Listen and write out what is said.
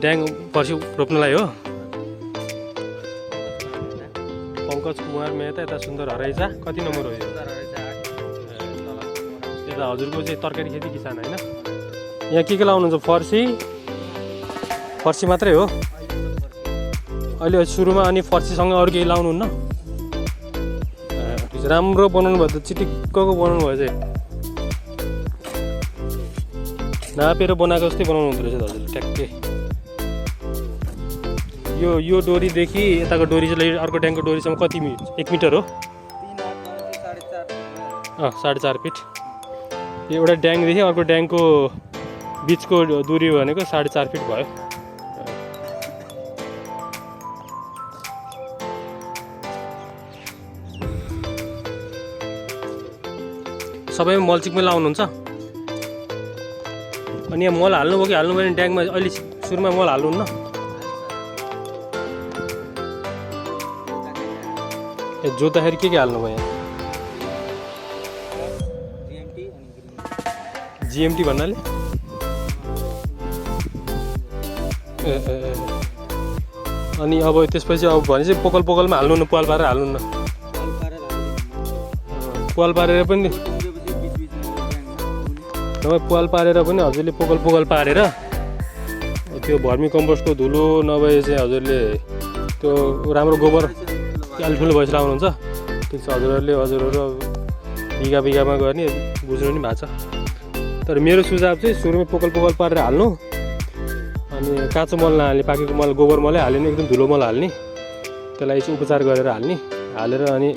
ड्याङ पर्सि रोप्नलाई हो। पङ्कज कुमार मेहता, यता सुन्दर हराइचा। कति नम्बर हो यो? यता हजुरको चाहिँ तरकारी खेती किसान होइन? यहाँ के लाउनुहुन्छ? फर्सी मात्रै हो अहिले सुरुमा, अनि फर्सीसँग अरू केही लाउनुहुन्न? राम्रो बनाउनु भयो त, चिटिक्कको बनाउनु भयो चाहिँ, नापेर बनाएको जस्तै बनाउनु हुँदो रहेछ हजुरले ट्याक्कै। यो डोरीदेखि यताको डोरी चाहिँ अर्को ड्याङको डोरीसम्म कति 1 मिटर हो? 4.5 फिट। यो एउटा ड्याङदेखि अर्को ड्याङको बिचको दूरी भनेको 4.5 फिट भयो। सबैमा मल्चिङमै लाउनुहुन्छ? अनि यहाँ मल हाल्नुभयो कि हाल्नु भएन ड्याङमा? अहिले सुरुमा मल हाल्नुहुन्न? जोत्दाखेरि के हाल्नुभयो यहाँ? GMT भन्नाले अनि अब त्यसपछि अब भने चाहिँ पोकलमा हाल्नु न, पाल पारेर हाल्नु न? पाल पारेर पनि नभए पाल पारेर पनि हजुरले पोकल पारेर त्यो भर्मी कम्पोस्टको धुलो नभए चाहिँ हजुरले त्यो राम्रो गोबर ठुलो भएपछि लाउनुहुन्छ। त्यो चाहिँ हजुरहरू बिगामा गर्ने बुझ्नु नि भएको छ। तर मेरो सुझाव चाहिँ सुरुमै पोकल पारेर हाल्नु, अनि काँचो मल नहाल्ने, पाकेको मल गोबर मलै हाल्ने, एकदम धुलो मल हाल्ने, त्यसलाई चाहिँ उपचार गरेर हाल्ने, हालेर अनि